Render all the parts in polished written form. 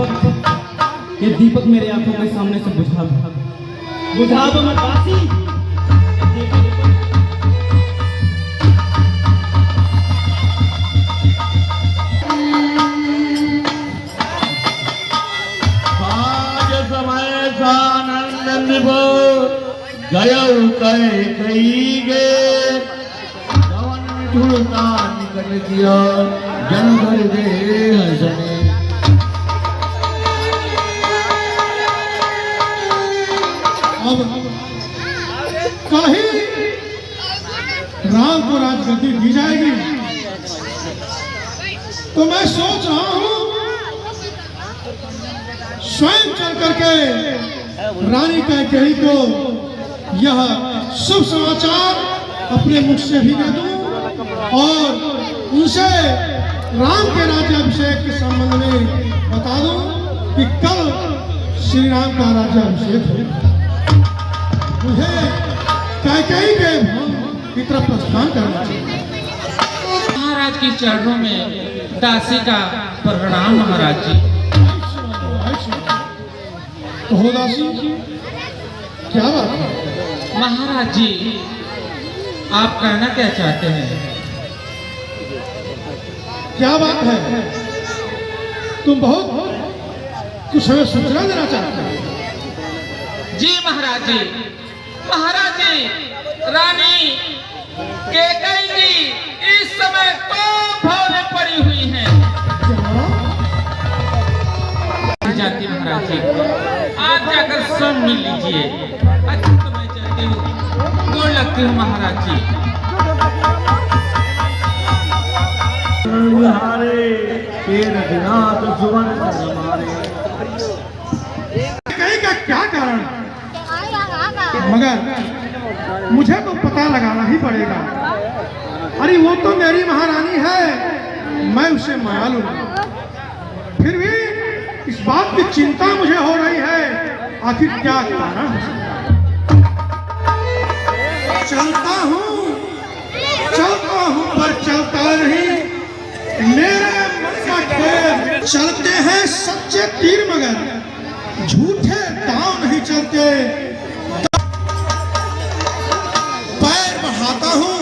दीपक, ये दीपक मेरे आंखों के सामने से बुझा दो मत दासी। आज समय सानंद गयौ कई गे जवन झुलता निकल दिया जन घर दे हसने। अब कहीं राम को राजगद्दी दी जाएगी तो मैं सोच रहा हूं स्वयं चल करके रानी कैकेयी को यह शुभ समाचार अपने मुख से भी दे दूं और उनसे राम के राज्याभिषेक के संबंध में बता दूं कि कल श्री राम का राज्याभिषेक होगा। मुझे कैकेयी के भवन की तरफ प्रस्थान करना चाहिए। महाराज के चरणों में दासी का प्रणाम। महाराज जी तो हो दासी, क्या बात है? महाराज जी आप कहना क्या चाहते हैं? क्या बात है? तुम बहुत कुछ हमें सूचना देना चाहते हो। जी महाराज जी, महाराज जी रानी कैकेयी जी इस समय तो भौरे पड़ी हुई हैं। जाती महाराज जी, आप जाकर सुन मिल लीजिए। अच्छा तो मैं चलती हूँ, गोड़ लगती हूँ महाराज जी। कैकेयी का क्या कारण? मगर मुझे तो पता लगाना ही पड़ेगा। अरे वो तो मेरी महारानी है, मैं उसे माया लूंगा। फिर भी इस बात की चिंता मुझे हो रही है, आखिर क्या कारण है? चलता हूँ पर चलता नहीं, मेरे मन का खेल चलते हैं सच्चे तीर मगर झूठे दांव नहीं चलते। पैर बढ़ाता हूँ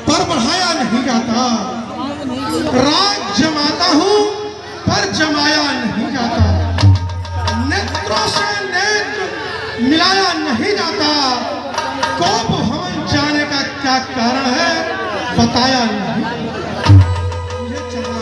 पर बढ़ाया नहीं जाता, राग जमाता हूँ पर जमाया नहीं जाता, नेत्रों से नेत्र मिलाया नहीं जाता। कोप हवन जाने का क्या कारण है बताया नहीं। मुझे चलना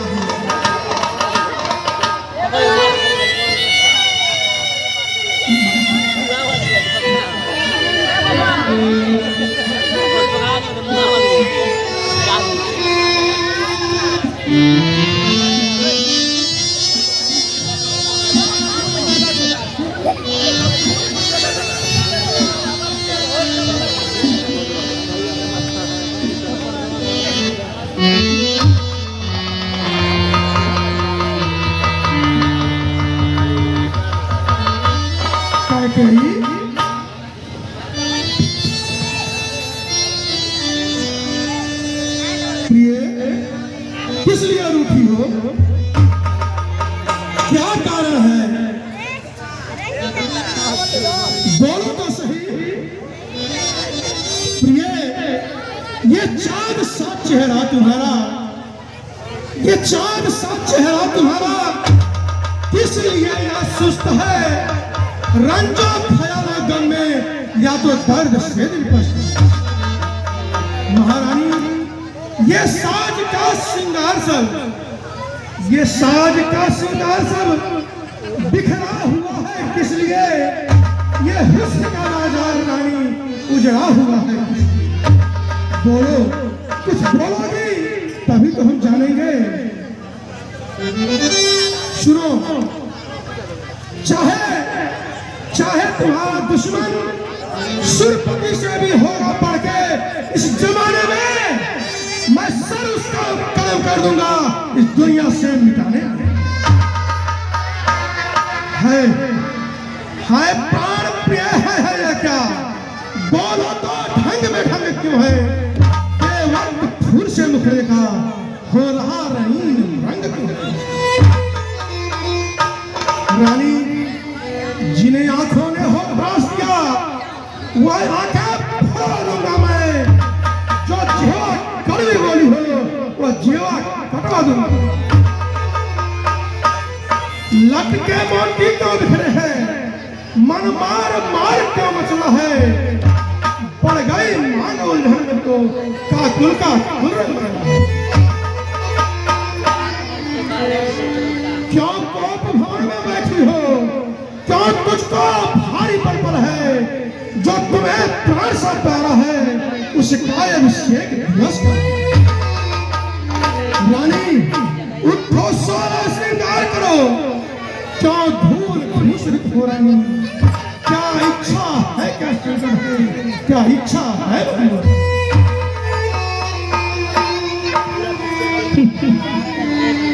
कैकेयी, प्रिय किस लिए रूठी हो? क्या कारण है? बोलो तो सही। प्रिय, ये चांद सा चेहरा तुम्हारा, ये चांद सा चेहरा तुम्हारा किस लिए या सुस्त है? रंजो खयाल गम में या तो दर्द से दिलपस्त। महारानी ये साज का श्रृंगार सब, ये साज का श्रृंगार सब बिखरा हुआ है किस लिए? ये हुस्न का बाजार रानी उजड़ा हुआ है। बोलो, कुछ बोलोगी तभी तो हम जानेंगे। सुनो, चाहे तुम्हारा दुश्मन सुरपति से भी होगा बढ़ के इस जमाने में, मैं सर उसका कलम कर दूंगा इस दुनिया से मिटाने। है प्राण प्रिय है या क्या? बोलो तो ढंग में ढंग क्यों है? ये वक्त फूल से मुखड़े का हो रहा रंगीन रंग क्यों है? रानी, जिन्हें आंखों ने हो भ्रास दिया वह आंखें फोड़ दूंगा मैं। जो जीवा कड़वी बोली हो वह जीवा कटवा दूंगा। लटके मोती क्यों बिखरे हैं, मन मार मार क्यों मचला है। पड़ गई मांग उलझन में तो काकुल का कुल क्यों कोप भवन में बैठी हो, क्यों तुझको भारी पल है। जो तुम्हें प्राण सा प्यारा है उसका अभिषेक दिवस का। रानी उठो, सोना श्रृंगार करो, क्यों धूल घूसरित हो रानी। क्या इच्छा है, क्या चिंतन है, क्या इच्छा है।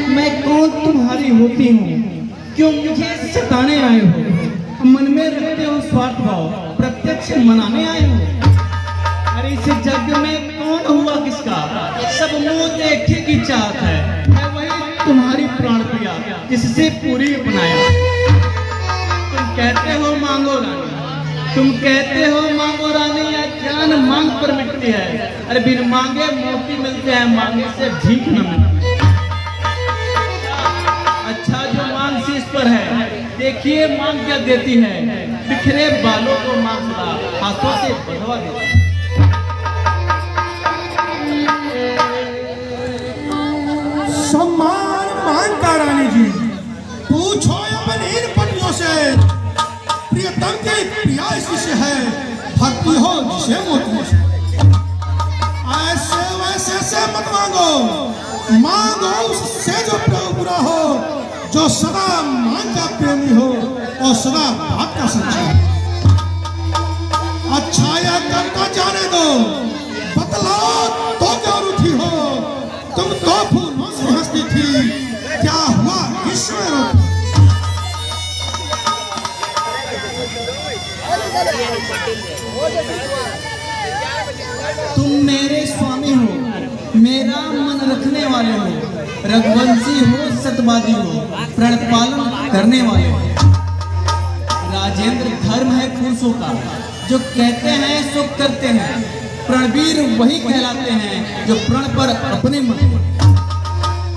मैं कौन तुम्हारी होती हूँ, क्यों मुझे सताने आए हो। मन में रखते हो स्वार्थ भाव, प्रत्यक्ष मनाने आए हो। अरे इस जग में कौन हुआ किसका, सब मुंह देखे की चाहत है। मैं वही तुम्हारी प्राण प्रिया जिससे पूरी अपनाया। तुम कहते हो मांगो रानी, तुम कहते हो मांगो रानी, या जान मांग पर मिटती है। अरे बिन मांगे मोती मिलते हैं, मांगे से भीख न मिलती। अच्छा जो मांग शीश पर है, देखिए मांग क्या देती है। बिखरे बालों को मांग सदा हाथों से बंधवा देती है। सम्मान मांगता रानी जी, पूछो अपनी इन पत्नियों से, प्रियतम की प्रिया से है, भक्ति हो जिसे मोतियों से। ऐसे वैसे से मत मांगो, मांगो उससे जो पूरा हो, जो सदा मांग का प्रेमी हो और सदा बात का सच्चा। अच्छा यह करता जाने दो, बतलाओ तो क्या रुचि हो। तुम तो फूलों से हंसती थी, क्या हुआ ईश्वर। तुम मेरे स्वामी हो, मेरा मन रखने वाले हो, रघुवंशी हो, सतवादी हो, प्रण पालन करने वाले हो। राजेंद्र धर्म है पुरुषों का, जो कहते हैं सो करते हैं। प्रणवीर वही कहलाते हैं जो प्रण पर अपने मन।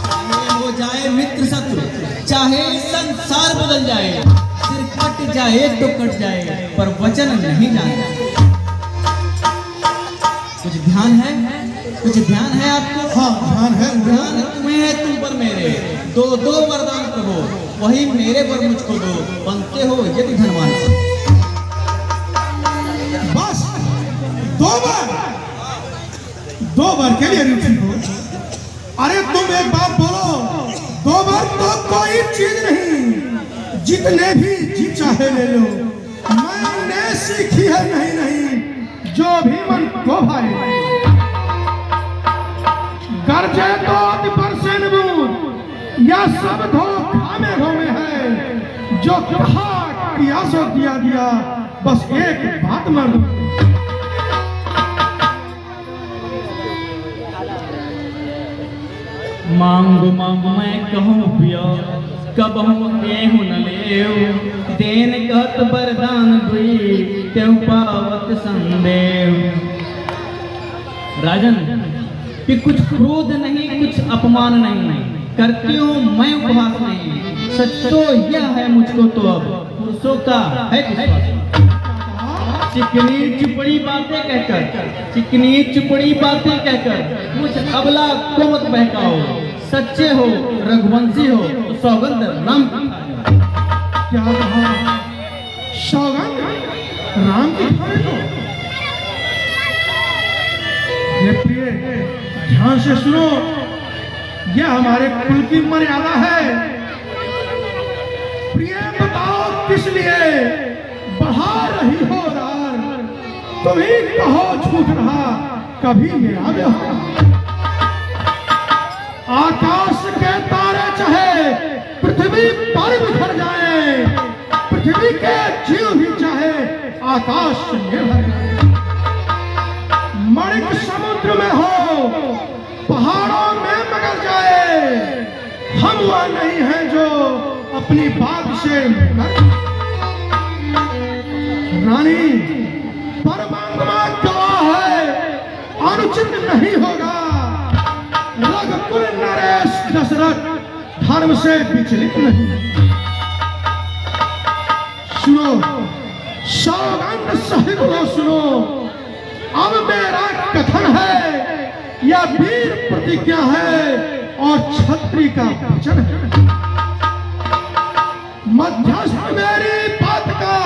चाहे हो जाए मित्र शत्रु, चाहे संसार बदल जाए, सिर कट जाए तो कट जाए, पर वचन नहीं जाना। कुछ ध्यान है, कुछ ध्यान है आपको। हाँ ध्यान है, ध्यान तुम्हें है, तुम पर मेरे। दो दो वरदान कहो, वही मेरे पर मुझको दो, बनते हो यदि धनवान। बस दो बार के लिए रुचि हो। अरे तुम एक बात बोलो, दो बार तो कोई चीज नहीं, जितने भी जी चाहे ले लो। मैंने सीखी है नहीं जो भी मन को भाए। गर्जे तो अति बरसे बूंद, या सब धोखा में घोमे है। जो कहा किया सो दिया, बस एक बात मान। मांगो मांगो मैं कहूँ पिया, कब हूँ देहु न लेव। देन कहत वरदान दुई, तेहु पावत संदेव। राजन, कि कुछ क्रोध नहीं, कुछ अपमान नहीं, करती हूँ मैं उपहास नहीं। सच तो यह है मुझको तो अब पुरुषों का है विश्वास। चिकनी चुपड़ी बातें कहकर, चिकनी चुपड़ी बातें कहकर मुझ अबला को मत बहकाओ। सच्चे हो, रघुवंशी हो, तो सौगंध राम की क्या कहा? सौगंध राम की हो। ये प्रिय ध्यान से सुनो, यह हमारे कुल की मर्यादा है। प्रिय बताओ किस लिए बढ़ा रही हो रार? तुम ही कहो झूठ रहा कभी मेरा व्यवहार। आकाश के तारे चाहे पृथ्वी पर बिखर जाए, पृथ्वी के जीव भी चाहे आकाश में भर जाए। मणिक समुद्र में हो, पहाड़ों में मगर जाए, हम वह नहीं हैं जो अपनी बात से रानी परमात्मा गवाह है, अनुचित नहीं होगा। रघुकुल नरेश दशरथ धर्म से विचलित नहीं। सुनो, सौगंध सहित लो सुनो, अब मेरा कथन है या वीर प्रतिज्ञा है और क्षत्रिय का वचन है। मध्यस्थ मेरी बात का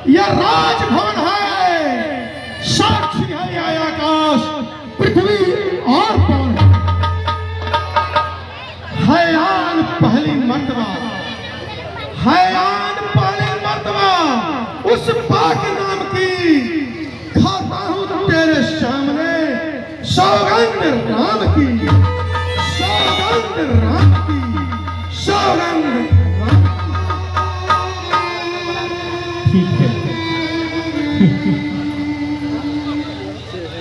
यह राजभवन है, साक्षी है यह आकाश, पृथ्वी और पवन है आन पहली मर्तबा, है आन पहली मर्तबा उस पाक नाम की खाता हूं तेरे सामने, सौगंध राम की, सौगंध राम की, सौगंध राम की। ठीक है।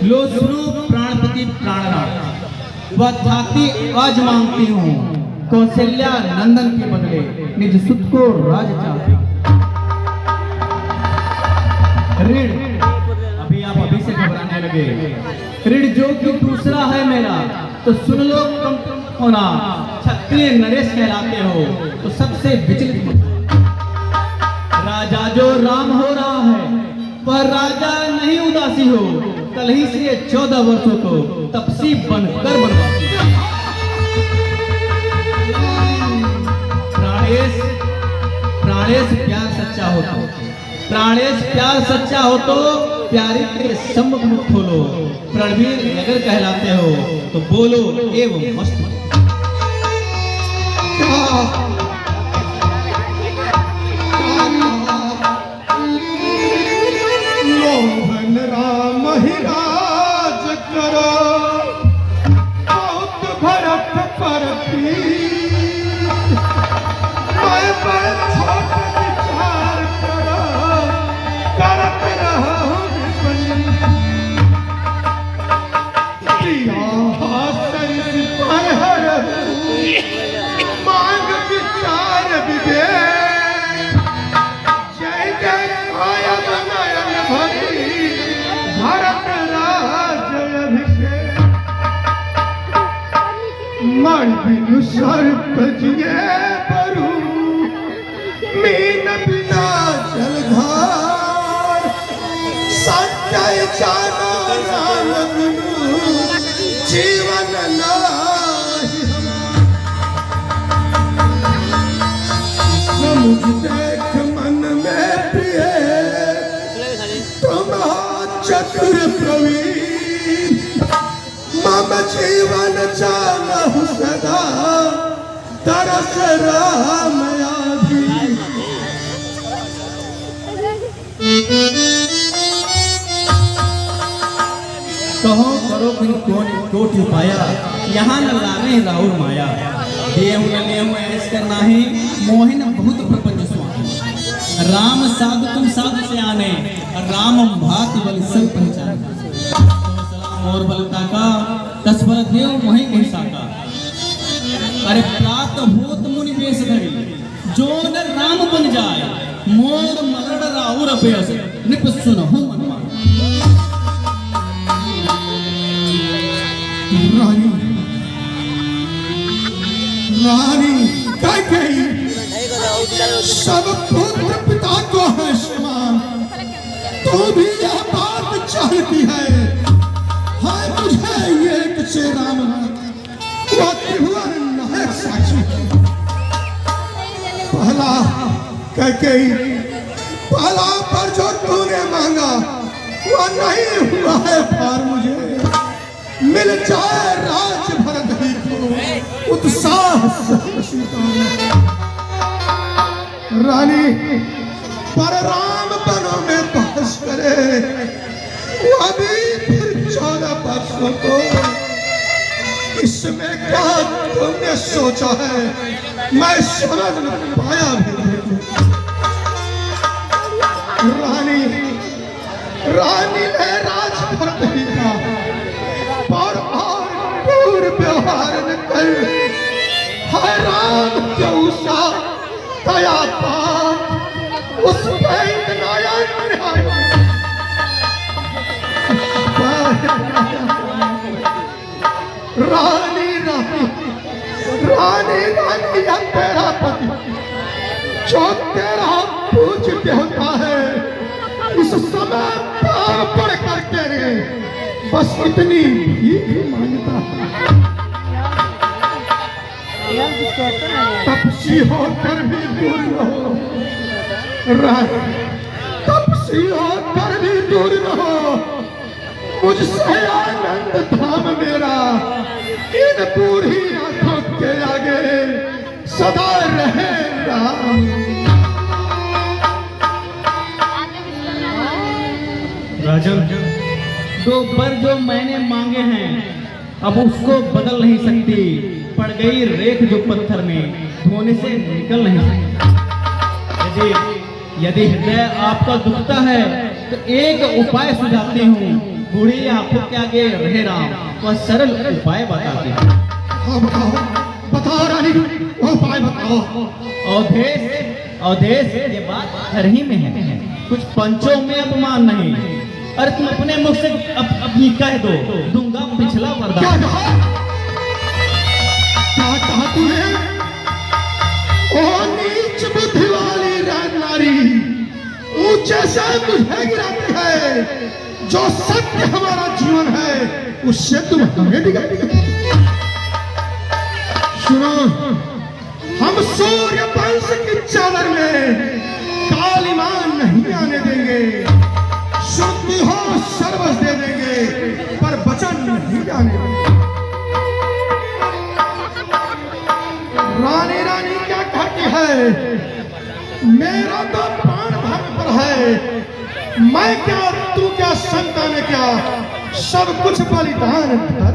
लो सुनो प्राणपति प्राणनाथ, वह छाती आज मांगती हूँ, कौशल्या नंदन के बदले निज सुत को राज चाहती। ऋण, अभी आप अभी से घबराने लगे। ऋण जो कि दूसरा है मेरा, तो सुन लो कम होना, क्षत्रिय नरेश कहलाते हो तो सबसे विचलित मत। राजा जो राम हो रहा है, वह राजा नहीं उदासी हो, कल ही से 14 वर्षों को तपसी बनकर बनवाती। प्राणेश, प्राणेश प्यार सच्चा हो तो, प्राणेश प्यार सच्चा हो तो प्यारी के सम्मुख मुख खोलो। प्रणवीर नगर कहलाते हो तो बोलो एवं मस्त। मोहन राम ही राज करो, बहुत भरत पर मैं पर छोट विचार करो, करत रहो पर हर मांग विचार विवेक, जय जय कायम नयन भरी भरत राज अभिषेक। मण बिनु सर्प जिये बरु, मीन बिना जलधार, संजय जानो राम बिनु जीवन नाही समुझ देख मन में प्रिय, तुम हो चतुर प्रवीण, मम जीवन जानहु सदा, तरस राम आदि। कहो करो फिर कौन कोट पाया, यहाँ न लाने राउर माया। देव न लेहु ऐस करना है, मोहिन बहुत प्रपंच स्वामी। राम साधु तुम साधु से आने, राम भात बल सब पहचान। सलाम और बलता का तस्वर देव मोहि कही साका। अरे प्रात होत मुनि बेस धरी, जो न राम बन जाए, मोर मरण राउर अभ्यास निप सुनहु मनमान। रानी, रानी कैकेयी सब पुत्र पिता को है समान, तो भी यह बात चाहती है, हाय मुझे एक से राम वह त्रिभुवन नायक साक्षी। पहला कैकेयी, पहला पर जो तूने मांगा वह नहीं हुआ है पार, मुझे मिल जाए राज भरत ही को उत्साह रानी, पर राम बनो में बहस करे, वो अभी फिर 14 वर्षों को, इसमें क्या तुमने सोचा है मैं समझ न पाया भी। रानी, रानी ने राज भरत ही का और दूर व्यवहार न कर, हाय राम क्यों सा दया पाप उस पे नायक रानी रानी रानी रानी या तेरा पति जो तेरा पूज्य होता है इस समय पार पड़ करके रे बस इतनी भीख मांगता है। तपसी होकर भी दूर रहो तपसी होकर भी दूर रहो मुझसे आनंद धाम मेरा इन बूढ़ी आंखों के आगे सदा रहे राम। राजन, दो वर जो मैंने मांगे हैं अब उसको बदल नहीं सकती। पड़ गई रेख जो पत्थर में धोने से निकल नहीं सकती। यदि हृदय आपका दुखता है तो एक उपाय सुझाती हूँ। बूढ़ी आंखों के आगे रहे राम, वह सरल उपाय बताती हूँ। बताओ रानी, वो उपाय बताओ। अवधेश ये बात घर ही में है, कुछ पंचों में अपमान नहीं। अरे तुम अपने मुख से अपनी कह दो, दूंगा पिछला वरदान। क्या कहा तूने? ओ नीच बुद्धि वाली नारी, ऊंचे से मुझे गिराती है। जो सत्य हमारा जीवन है उससे तुम हमें डिगाती। सुनो, हम सूर्य वंश की चादर में कालीमान नहीं आने देंगे। शुद्धि हो सर्वस दे देंगे पर वचन नहीं जाने देंगे। रानी रानी क्या कहती है? मेरा तो प्राण धर्म पर है। मैं क्या तू क्या संतान क्या सब कुछ बलिदान कर।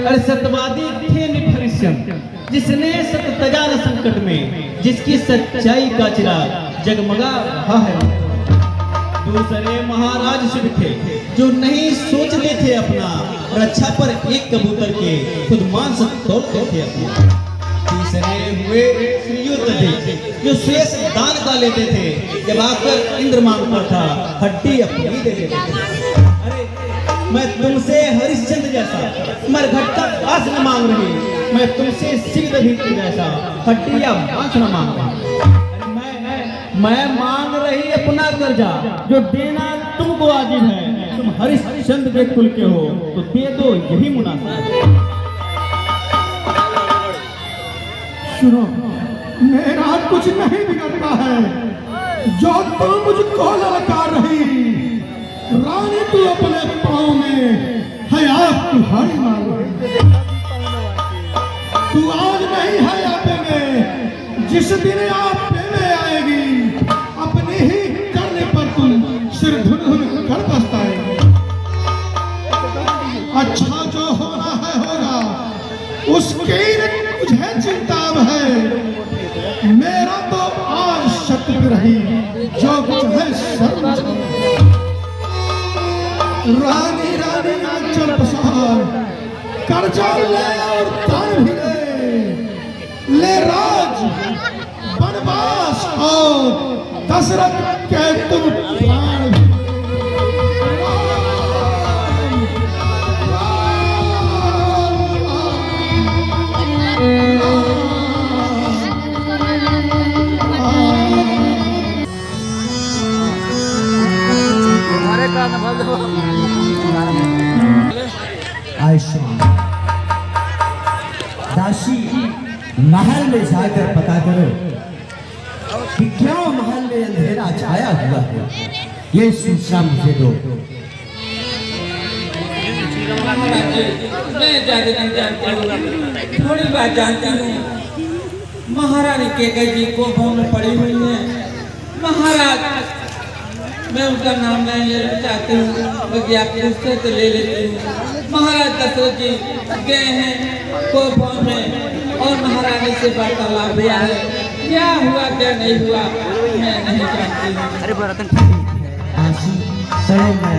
अरे सत्यवादी थे निफरिश्यम, जिसने सत्य तजा न संकट में, जिसकी सच्चाई का चिराग जगमगा रहा है। दूसरे महाराज शिव थे जो नहीं सोचते थे अपना, रक्षा पर एक कबूतर के खुद मांस तोड़ते थे अपना। तीसरे हुए श्रीयुत थे जो शेष दान का लेते थे, जब आकर इंद्र मांगता था हड्डी अपनी दे देते थे। अरे मैं तुमसे हरिश्चंद्र जैसा मरघट्टा घास न मांग रही, मैं तुमसे सिद्ध भी जैसा हड्डी या मांस न मांग रही। मैं मांग रही अपना कर्जा जो देना तुमको वाजिब है। तुम हरिश्चंद्र के कुल के हो तो दे दो, यही मुनासिब है। सुनो, मेरा कुछ नहीं बिगड़ता है जो तुम मुझको ललकार रही। रानी तू अपने पाँव में है आप तुम्हारी मांग रही। तू आज नहीं है आपे में, जिस दिन आपे में आएगी अपनी ही करने पर तुम सिर धुन धुन कर पछताएगी। अच्छा जो होना है होगा, उसकी मुझे चिंता है। मेरा तो आज सत्य रही जो कुछ है सब। रानी रानी आंचल पसार, कर्जा ले और दान भी ले राज वनवास और दशरथ के तुम प्राण भी। आयुष्मान दासी, महल में जाकर पता करो कि क्यों महल में अंधेरा छाया हुआ है। ये सूचना मुझे दो। मैं ज्यादा नहीं जानती हूँ, थोड़ी बात जानती हूँ। महारानी केकई जी को भवन में पड़ी हुई है। महाराज, मैं उनका नाम नहीं लेना चाहती हूँ, बल्कि आप उससे तो ले लेती हूँ। महाराज दशरथ जी गए हैं को भवन में और महारानी से वार्तालाप हुआ है। क्या हुआ क्या नहीं हुआ मैं नहीं जानती हूँ। आशी, मैं